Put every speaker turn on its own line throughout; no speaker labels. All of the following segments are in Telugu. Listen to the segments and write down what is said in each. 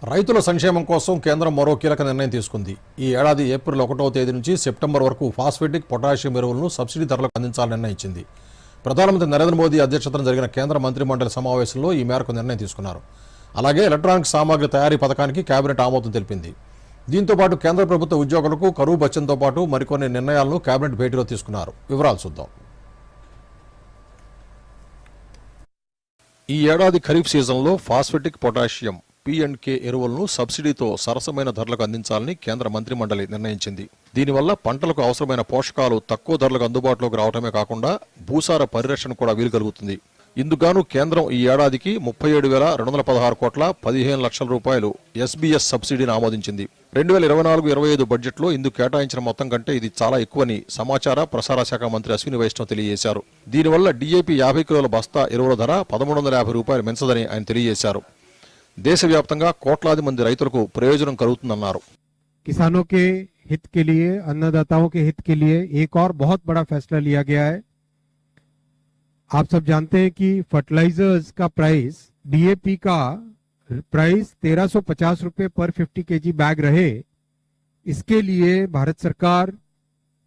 రైతుల సంక్షేమం కోసం కేంద్రం మరో కీలక నిర్ణయం తీసుకుంది. ఈ ఏడాది ఏప్రిల్ 1వ తేదీ నుంచి సెప్టెంబర్ వరకు ఫాస్ఫేటిక్, పొటాషియం ఎరువులను సబ్సిడీ ధరలకు అందించాలని నిర్ణయించింది. ప్రధానమంత్రి నరేంద్ర మోదీ అధ్యక్షతన జరిగిన కేంద్ర మంత్రిమండలి సమావేశంలో ఈ మేరకు నిర్ణయం తీసుకున్నారు. అలాగే ఎలక్ట్రానిక్ సామాగ్రి తయారీ పథకానికి కేబినెట్ ఆమోదం తెలిపింది. దీంతో పాటు కేంద్ర ప్రభుత్వ ఉద్యోగులకు కరువు భత్యంతో పాటు మరికొన్ని నిర్ణయాలను కేబినెట్ భేటీలో తీసుకున్నారు. వివరాలు చూద్దాం. ఈ ఏడాది ఖరీఫ్ సీజన్లో ఫాస్ఫేటిక్, పొటాషియం, P&K ఎరువులను సబ్సిడీతో సరసమైన ధరలకు అందించాలని కేంద్ర మంత్రిమండలి నిర్ణయించింది. దీనివల్ల పంటలకు అవసరమైన పోషకాలు తక్కువ ధరలకు అందుబాటులోకి రావడమే కాకుండా భూసార పరిరక్షణ కూడా వీలు కలుగుతుంది. ఇందుకుగాను కేంద్రం ఈ ఏడాదికి 37,216 కోట్ల 15 లక్షల రూపాయలు SBS సబ్సిడీని ఆమోదించింది. 2024-25 బడ్జెట్లో ఇందుకు కేటాయించిన మొత్తం కంటే ఇది చాలా ఎక్కువని సమాచార ప్రసార శాఖ మంత్రి అశ్విని వైష్ణవ్ తెలియజేశారు. దీనివల్ల DAP 50 కిలోల బస్తా ఎరువుల ధర 1,350 రూపాయలు పెంచదని ఆయన తెలియజేశారు. దేశవ్యాప్తంగా కోట్లాది మంది రైతులకు ప్రయోజనం కలుగుతుందన్నారు.
किसानों के हित के लिए, अन्नदाताओं के हित के लिए एक और बहुत बड़ा फैसला लिया गया है. आप सब जानते हैं कि फर्टिलाइजर्स का प्राइस, DAP का प्राइस 1350 रुपए पर 50 kg बैग रहे. इसके लिए भारत सरकार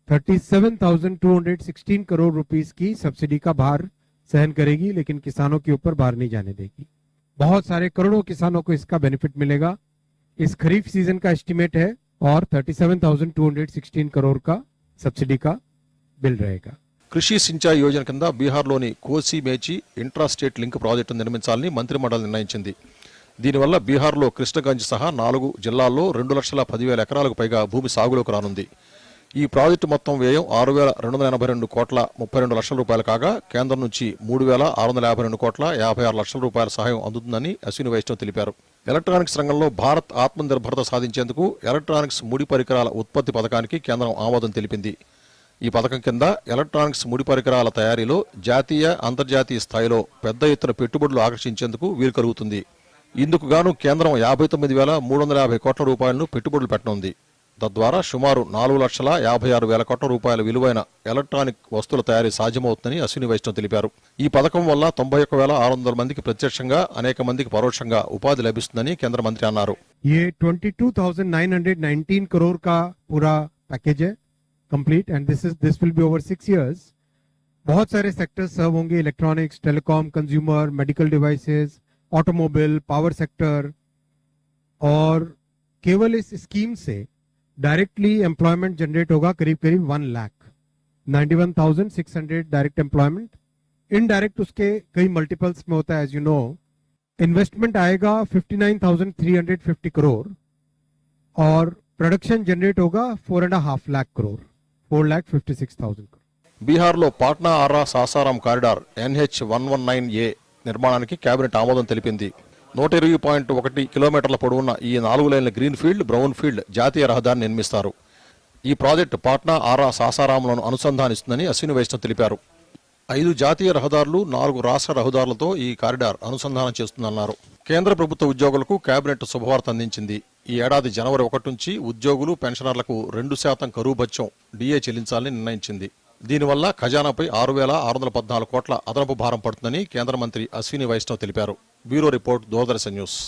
37,216 करोड़ रुपीस की सब्सिडी का भार सहन करेगी, लेकिन किसानों के ऊपर भार नहीं जाने देगी. बहुत सारे करोड़ों किसानों को इसका बेनिफिट मिलेगा. इस खरीफ सीजन का एस्टिमेट है और 37,216 करोड़ का सब्सिडी का बिल रहेगा.
కృషి సించాయి యోజన కింద బీహార్లోని కోసి మేచి ఇంట్రా స్టేట్ లింక్ ప్రాజెక్టును నిర్మించాలని మంత్రిమండలి నిర్ణయించింది. దీనివల్ల బీహార్లో కృష్ణగంజ్ సహా 4 జిల్లాల్లో 2,10,000 ఎకరాలకు పైగా భూమి సాగులోకి రానుంది. ఈ ప్రాజెక్టు మొత్తం వ్యయం 6,282 కోట్ల 32 లక్షల రూపాయలు కాగా కేంద్రం నుంచి 3,652 కోట్ల 56 లక్షల రూపాయల సహాయం అందుతుందని అశ్విని వైష్ణవ్ తెలిపారు. ఎలక్ట్రానిక్స్ రంగంలో భారత్ ఆత్మనిర్భరత సాధించేందుకు ఎలక్ట్రానిక్స్ ముడి పరికరాల ఉత్పత్తి పథకానికి కేంద్రం ఆమోదం తెలిపింది. ఈ పథకం కింద ఎలక్ట్రానిక్స్ ముడి పరికరాల తయారీలో జాతీయ, అంతర్జాతీయ స్థాయిలో పెద్ద ఎత్తున పెట్టుబడులు ఆకర్షించేందుకు వీలు కలుగుతుంది. ఇందుకు గాను కేంద్రం 59,350 కోట్ల రూపాయలను పెట్టుబడులు పెట్టనుంది. తద్వారా సుమారు 4,56,000 కోట్ల రూపాయల విలువైన ఎలక్ట్రానిక్ వస్తువుల తయారీ సాధ్యమవుతుందని అశ్విని వైష్ణవ్ తెలిపారు. ఈ పథకం వల్ల 91,600 మందికి ప్రత్యక్షంగా, అనేక మందికి పరోక్షంగా ఉపాధి లభిస్తుందని కేంద్ర మంత్రి అన్నారు.
ये 22,919 करोड़ का पूरा पैकेज है complete, and this will be over 6 years. बहुत सारे सेक्टर्स सर्व होंगे: electronics, telecom, consumer, medical devices, automobile, power sector. और केवल इस स्कीम से डायरेक्टली एम्प्लॉयमेंट जनरेट होगा करीब 1,91,600 डायरेक्ट एम्प्लॉयमेंट. इनडायरेक्ट उसके कई मल्टीपल्स में होता है, एज यू नो. इन्वेस्टमेंट आएगा 59,350 करोड़ और प्रोडक्शन जनरेट होगा 4.5 लाख करोड़, 4,56,000 करोड़.
బీహార్లో పాట్నా ఆరా సాసారాం కారిడార్ NH119A నిర్మాణానికి కేబినెట్ ఆమోదం తెలిపింది. 120.1 కిలోమీటర్ల పొడవున్న ఈ 4 లైన్ల గ్రీన్ ఫీల్డ్, బ్రౌన్ ఫీల్డ్ జాతీయ రహదారిని నిర్మిస్తారు. ఈ ప్రాజెక్టు పాట్నా, ఆరా, సాసారాంలను అనుసంధానిస్తుందని అశ్విని వైష్ణవ్ తెలిపారు. 5 జాతీయ రహదారులు, 4 రాష్ట్ర రహదారులతో ఈ కారిడార్ అనుసంధానం చేస్తుందన్నారు. కేంద్ర ప్రభుత్వ ఉద్యోగులకు కేబినెట్ శుభవార్త అందించింది. ఈ ఏడాది జనవరి 1 నుంచి ఉద్యోగులు, పెన్షనర్లకు 2% కరువు భత్యం DA చెల్లించాలని నిర్ణయించింది. దీనివల్ల ఖజానాపై 6,614 కోట్ల అదనపు భారం పడుతుందని కేంద్ర మంత్రి అశ్విని వైష్ణవ్ తెలిపారు. Bureau report, Doordarshan news.